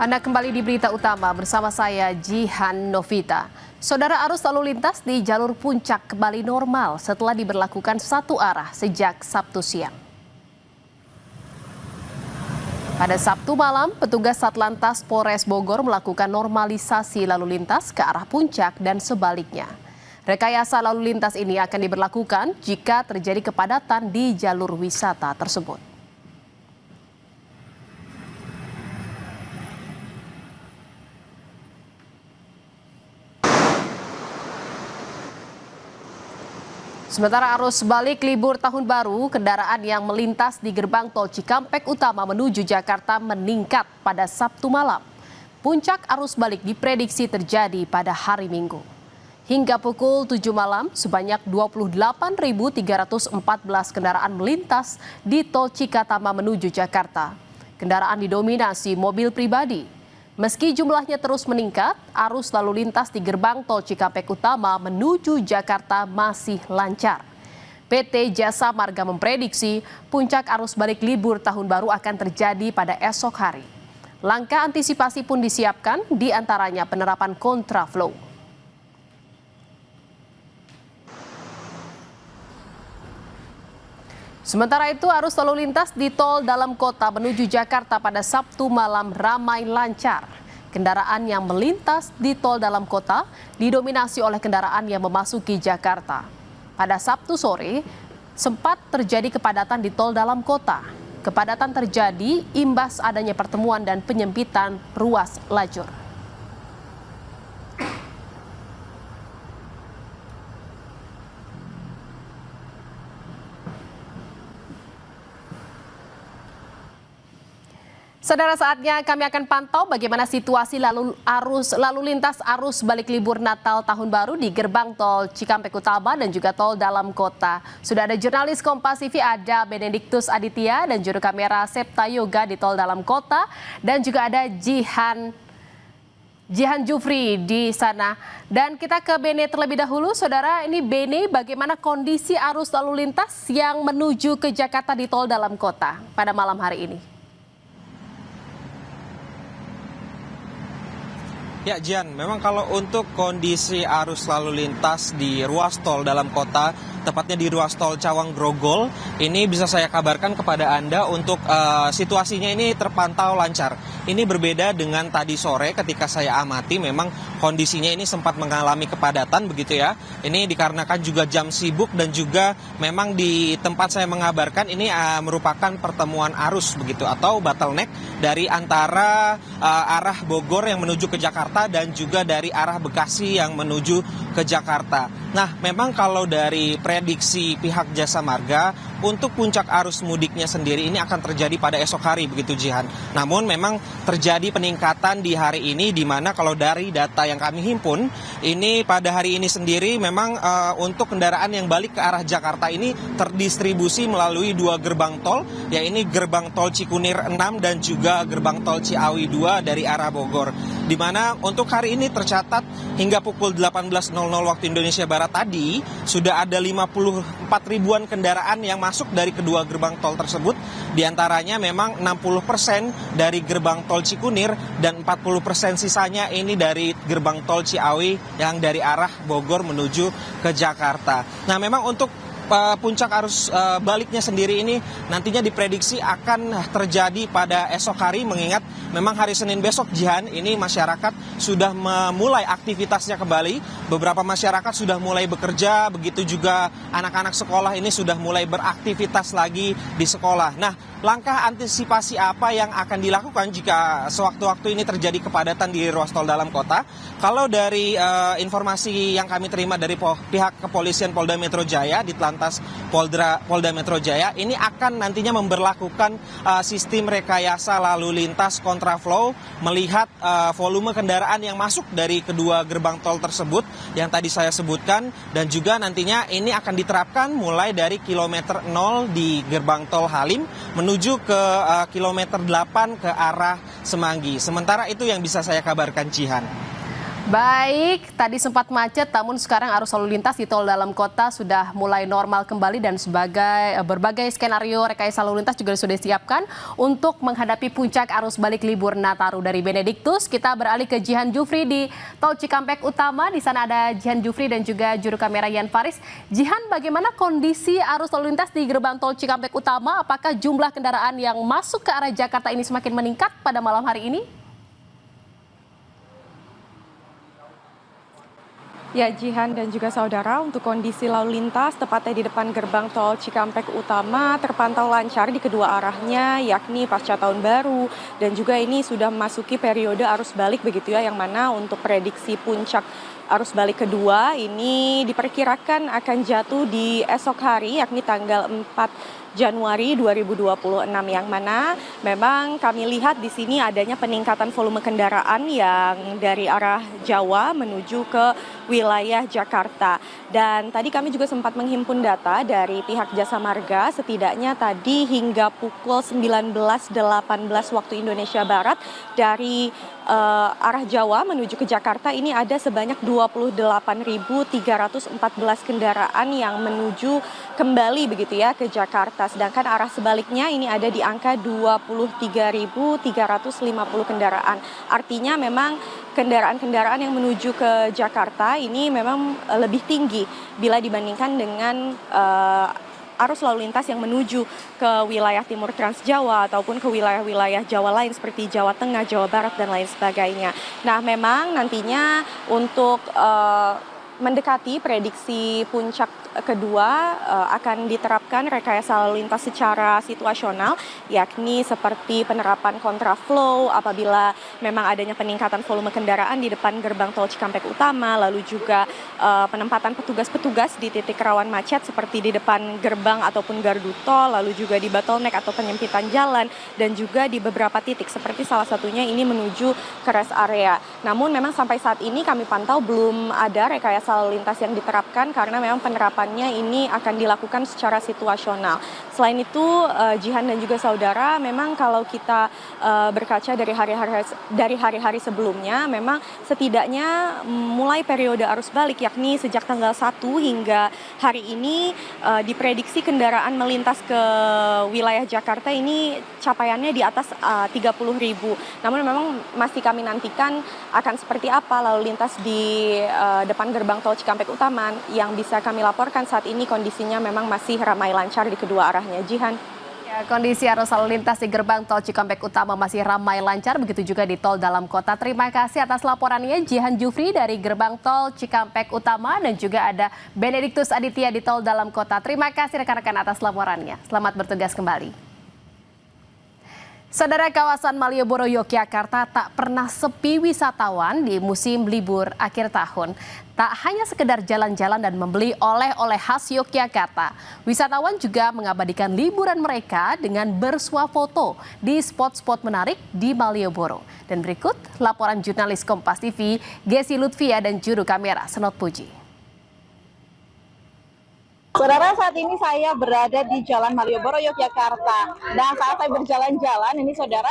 Anda kembali di berita utama bersama saya Jihan Novita. Saudara, arus lalu lintas di jalur puncak kembali normal setelah diberlakukan satu arah sejak Sabtu siang. Pada Sabtu malam, petugas Satlantas Polres Bogor melakukan normalisasi lalu lintas ke arah puncak dan sebaliknya. Rekayasa lalu lintas ini akan diberlakukan jika terjadi kepadatan di jalur wisata tersebut. Sementara arus balik libur tahun baru, kendaraan yang melintas di gerbang tol Cikampek Utama menuju Jakarta meningkat pada Sabtu malam. Puncak arus balik diprediksi terjadi pada hari Minggu. Hingga pukul 7 malam, sebanyak 28.314 kendaraan melintas di tol Cikatama menuju Jakarta. Kendaraan didominasi mobil pribadi. Meski jumlahnya terus meningkat, arus lalu lintas di gerbang tol Cikampek Utama menuju Jakarta masih lancar. PT Jasa Marga memprediksi puncak arus balik libur tahun baru akan terjadi pada esok hari. Langkah antisipasi pun disiapkan, di antaranya penerapan kontraflow. Sementara itu, arus lalu lintas di tol dalam kota menuju Jakarta pada Sabtu malam ramai lancar. Kendaraan yang melintas di tol dalam kota didominasi oleh kendaraan yang memasuki Jakarta. Pada Sabtu sore, sempat terjadi kepadatan di tol dalam kota. Kepadatan terjadi imbas adanya pertemuan dan penyempitan ruas lajur. Saudara, saatnya kami akan pantau bagaimana situasi lalu lintas arus balik libur Natal Tahun Baru di gerbang tol Cikampek Utama dan juga tol dalam kota. Sudah ada jurnalis Kompas TV, ada Benediktus Aditya dan juru kamera Septa Yoga di tol dalam kota, dan juga ada Jihan Jufri di sana. Dan kita ke Bene terlebih dahulu. Saudara, ini Bene, bagaimana kondisi arus lalu lintas yang menuju ke Jakarta di tol dalam kota pada malam hari ini? Ya, Jian, memang kalau untuk kondisi arus lalu lintas di ruas tol dalam kota, tepatnya di ruas tol Cawang Grogol, ini bisa saya kabarkan kepada Anda untuk situasinya ini terpantau lancar. Ini berbeda dengan tadi sore ketika saya amati, memang kondisinya ini sempat mengalami kepadatan begitu ya. Ini dikarenakan juga jam sibuk dan juga memang di tempat saya mengabarkan ini merupakan pertemuan arus begitu atau bottleneck dari antara arah Bogor yang menuju ke Jakarta dan juga dari arah Bekasi yang menuju ke Jakarta. Nah, memang kalau dari prediksi pihak Jasa Marga, untuk puncak arus mudiknya sendiri ini akan terjadi pada esok hari begitu, Jihan. Namun memang terjadi peningkatan di hari ini, di mana kalau dari data yang kami himpun, ini pada hari ini sendiri memang untuk kendaraan yang balik ke arah Jakarta ini terdistribusi melalui dua gerbang tol, yaitu gerbang tol Cikunir 6 dan juga gerbang tol Ciawi 2 dari arah Bogor. Di mana untuk hari ini tercatat hingga pukul 18.00 waktu Indonesia Barat tadi sudah ada 54 ribuan kendaraan yang masuk dari kedua gerbang tol tersebut. Di antaranya memang 60% dari gerbang tol Cikunir dan 40% sisanya ini dari gerbang tol Ciawi yang dari arah Bogor menuju ke Jakarta. Nah, memang untuk puncak arus baliknya sendiri ini nantinya diprediksi akan terjadi pada esok hari, mengingat memang hari Senin besok, Jihan, ini masyarakat sudah memulai aktivitasnya kembali. Beberapa masyarakat sudah mulai bekerja, begitu juga anak-anak sekolah ini sudah mulai beraktivitas lagi di sekolah. Nah, langkah antisipasi apa yang akan dilakukan jika sewaktu-waktu ini terjadi kepadatan di ruas tol dalam kota? Kalau dari informasi yang kami terima dari pihak kepolisian Polda Metro Jaya, di Telantas Polda Metro Jaya, ini akan nantinya memberlakukan sistem rekayasa lalu lintas kontraflow, melihat volume kendaraan yang masuk dari kedua gerbang tol tersebut yang tadi saya sebutkan, dan juga nantinya ini akan diterapkan mulai dari kilometer 0 di gerbang tol Halim menuju ke kilometer 8 ke arah Semanggi. Sementara itu yang bisa saya kabarkan, Jihan. Baik, tadi sempat macet, namun sekarang arus lalu lintas di tol dalam kota sudah mulai normal kembali dan berbagai skenario rekayasa lalu lintas juga sudah disiapkan untuk menghadapi puncak arus balik libur Nataru. Dari Benediktus, kita beralih ke Jihan Jufri di tol Cikampek Utama. Di sana ada Jihan Jufri dan juga juru kamera Yan Faris. Jihan, bagaimana kondisi arus lalu lintas di gerbang tol Cikampek Utama? Apakah jumlah kendaraan yang masuk ke arah Jakarta ini semakin meningkat pada malam hari ini? Ya, Jihan dan juga saudara, untuk kondisi lalu lintas tepatnya di depan gerbang tol Cikampek Utama terpantau lancar di kedua arahnya, yakni pasca tahun baru, dan juga ini sudah memasuki periode arus balik begitu ya, yang mana untuk prediksi puncak arus balik kedua ini diperkirakan akan jatuh di esok hari, yakni tanggal 4 Januari 2026, yang mana memang kami lihat di sini adanya peningkatan volume kendaraan yang dari arah Jawa menuju ke wilayah Jakarta. Dan tadi kami juga sempat menghimpun data dari pihak Jasa Marga, setidaknya tadi hingga pukul 19.18 waktu Indonesia Barat dari arah Jawa menuju ke Jakarta ini ada sebanyak 28.314 kendaraan yang menuju kembali begitu ya ke Jakarta. Sedangkan arah sebaliknya ini ada di angka 23.350 kendaraan. Artinya memang kendaraan-kendaraan yang menuju ke Jakarta ini memang lebih tinggi bila dibandingkan dengan arus lalu lintas yang menuju ke wilayah timur Trans Jawa ataupun ke wilayah-wilayah Jawa lain seperti Jawa Tengah, Jawa Barat, dan lain sebagainya. Nah, memang nantinya untuk mendekati prediksi puncak kedua akan diterapkan rekayasa lalu lintas secara situasional, yakni seperti penerapan kontraflow apabila memang adanya peningkatan volume kendaraan di depan gerbang tol Cikampek Utama, lalu juga penempatan petugas-petugas di titik rawan macet seperti di depan gerbang ataupun gardu tol, lalu juga di bottleneck atau penyempitan jalan, dan juga di beberapa titik seperti salah satunya ini menuju ke rest area. Namun memang sampai saat ini kami pantau belum ada rekayasa lalu lintas yang diterapkan karena memang penerapannya ini akan dilakukan secara situasional. Selain itu, Jihan dan juga saudara, memang kalau kita berkaca dari hari-hari sebelumnya, memang setidaknya mulai periode arus balik, yakni sejak tanggal 1 hingga hari ini diprediksi kendaraan melintas ke wilayah Jakarta ini capaiannya di atas 30.000. Namun memang masih kami nantikan akan seperti apa lalu lintas di depan gerbang tol Cikampek Utama. Yang bisa kami laporkan saat ini kondisinya memang masih ramai lancar di kedua arahnya. Jihan. Ya, kondisi arus lalu lintas di gerbang tol Cikampek Utama masih ramai lancar, begitu juga di tol dalam kota. Terima kasih atas laporannya Jihan Jufri dari gerbang tol Cikampek Utama, dan juga ada Benediktus Aditya di tol dalam kota. Terima kasih rekan-rekan atas laporannya. Selamat bertugas kembali. Saudara, kawasan Malioboro, Yogyakarta tak pernah sepi wisatawan di musim libur akhir tahun. Tak hanya sekedar jalan-jalan dan membeli oleh-oleh khas Yogyakarta, wisatawan juga mengabadikan liburan mereka dengan bersuah foto di spot-spot menarik di Malioboro. Dan berikut laporan jurnalis Kompas TV, Gesi Lutfia dan juru kamera Senot Puji. Saudara, saat ini saya berada di Jalan Malioboro, Yogyakarta. Dan saat saya berjalan-jalan ini, saudara,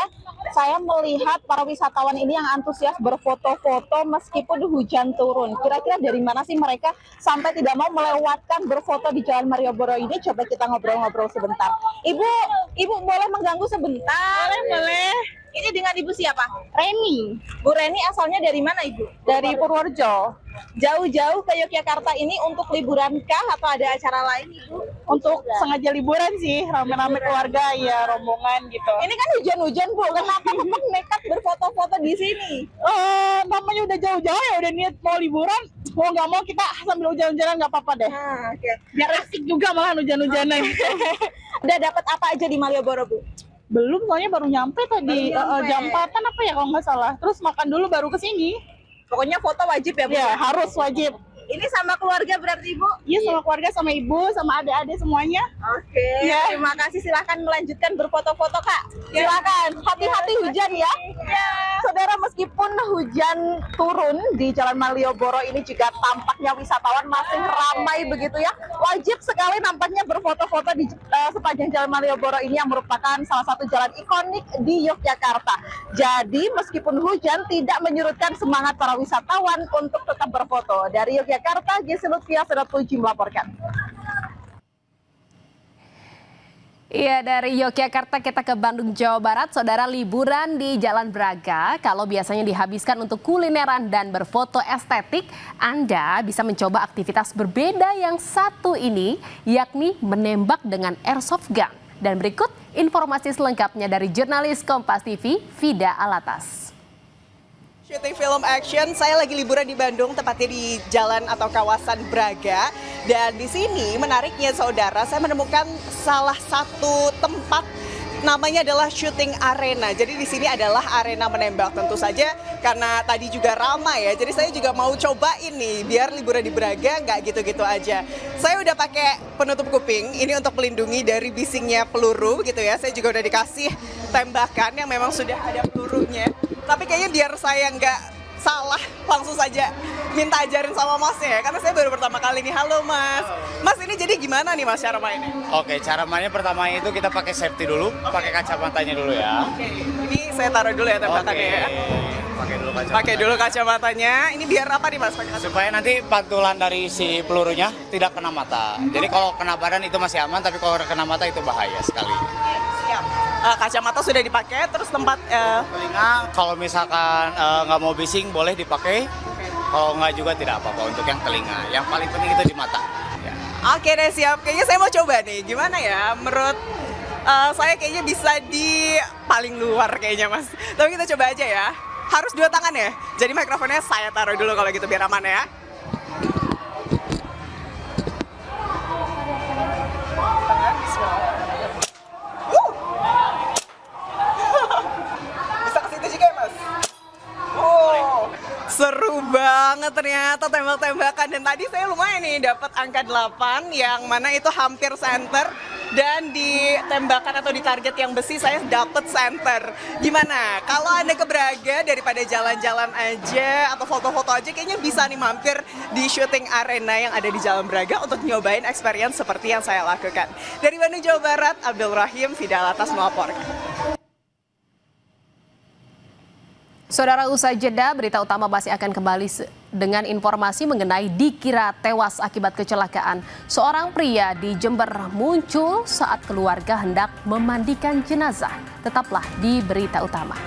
saya melihat para wisatawan ini yang antusias berfoto-foto meskipun hujan turun. Kira-kira dari mana sih mereka sampai tidak mau melewatkan berfoto di Jalan Malioboro ini? Coba kita ngobrol-ngobrol sebentar. Ibu boleh mengganggu sebentar? Boleh. Ini dengan Ibu siapa? Reni. Bu Reni asalnya dari mana, Ibu? Dari Purworejo. Jauh-jauh ke Yogyakarta ini untuk liburan kah atau ada acara lain, Ibu? Untuk sengaja liburan sih, rame-rame keluarga ya, rombongan gitu. Ini kan hujan-hujan, Bu. Kenapa tetap nekat berfoto-foto di sini? Namanya udah jauh-jauh ya, udah niat mau liburan. Mau nggak mau kita sambil hujan-hujanan nggak apa-apa deh. Okay. Biar asik juga malahan hujan-hujanan. Udah dapat apa aja di Malioboro, Bu? Belum, soalnya baru nyampe tadi, jam 4-an apa ya kalau nggak salah. Terus makan dulu baru ke sini. Pokoknya foto wajib ya, Bu? Ya, harus wajib. Ini sama keluarga berarti Ibu? Iya, sama keluarga, sama ibu, sama adik-adik semuanya. Oke, Iya. terima kasih. Silahkan melanjutkan berfoto-foto Kak. Silakan, hati-hati hujan ya. Saudara, meskipun hujan turun di Jalan Malioboro ini juga tampaknya wisatawan masih ramai begitu ya. Wajib sekali nampaknya berfoto-foto di sepanjang Jalan Malioboro ini yang merupakan salah satu jalan ikonik di Yogyakarta. Jadi meskipun hujan tidak menyurutkan semangat para wisatawan untuk tetap berfoto. Dari Yogyakarta, Gisel Lutfia, Sedot Puji melaporkan. Iya, dari Yogyakarta kita ke Bandung, Jawa Barat. Saudara, liburan di Jalan Braga, kalau biasanya dihabiskan untuk kulineran dan berfoto estetik, Anda bisa mencoba aktivitas berbeda yang satu ini, yakni menembak dengan airsoft gun. Dan berikut informasi selengkapnya dari jurnalis Kompas TV, Vida Alatas. Syuting film action, saya lagi liburan di Bandung, tepatnya di jalan atau kawasan Braga. Dan di sini menariknya saudara, saya menemukan salah satu tempat namanya adalah Shooting Arena. Jadi di sini adalah arena menembak, tentu saja karena tadi juga ramai ya. Jadi saya juga mau coba ini biar liburan di Braga nggak gitu-gitu aja. Saya udah pakai penutup kuping ini untuk melindungi dari bisingnya peluru gitu ya. Saya juga udah dikasih tembakan yang memang sudah ada pelurunya. Tapi kayaknya biar saya nggak salah, langsung saja minta ajarin sama masnya ya, karena saya baru pertama kali nih. Halo Mas. Mas, ini jadi gimana nih Mas cara mainnya? Oke, cara mainnya pertama itu kita pakai safety dulu, pakai kacamatanya dulu ya. Oke, ini saya taruh dulu ya tembakannya ya. Pakai dulu kacamatanya. Pakai dulu kacamatanya. Ini biar apa nih Mas? Pakai kacamata. Supaya nanti pantulan dari si pelurunya tidak kena mata. Jadi kalau kena badan itu masih aman, tapi kalau kena mata itu bahaya sekali. Siap. Kacamata sudah dipakai, terus tempat Telinga kalau misalkan nggak mau bising boleh dipakai. Kalau nggak juga tidak apa-apa untuk yang telinga. Yang paling penting itu di mata. Ya. Oke deh, siap. Kayaknya saya mau coba nih. Gimana ya? Menurut saya kayaknya bisa di paling luar kayaknya Mas. Tapi kita coba aja ya. Harus 2 tangan ya. Jadi mikrofonnya saya taruh dulu kalau gitu biar aman ya. Tangan, bismillah. Bisa ke situ juga ya Mas? Seru banget ternyata tembak-tembakan, dan tadi saya lumayan nih dapat angka 8 yang mana itu hampir center, dan di tembakan atau di target yang besi saya dapat center. Gimana? Kalau Anda ke Braga daripada jalan-jalan aja atau foto-foto aja, kayaknya bisa nih mampir di Shooting Arena yang ada di Jalan Braga untuk nyobain experience seperti yang saya lakukan. Dari Bandung, Jawa Barat, Abdul Rahim, Vida Alatas melaporkan. Saudara, usai jeda, berita utama masih akan kembali dengan informasi mengenai dikira tewas akibat kecelakaan. Seorang pria di Jember muncul saat keluarga hendak memandikan jenazah. Tetaplah di berita utama.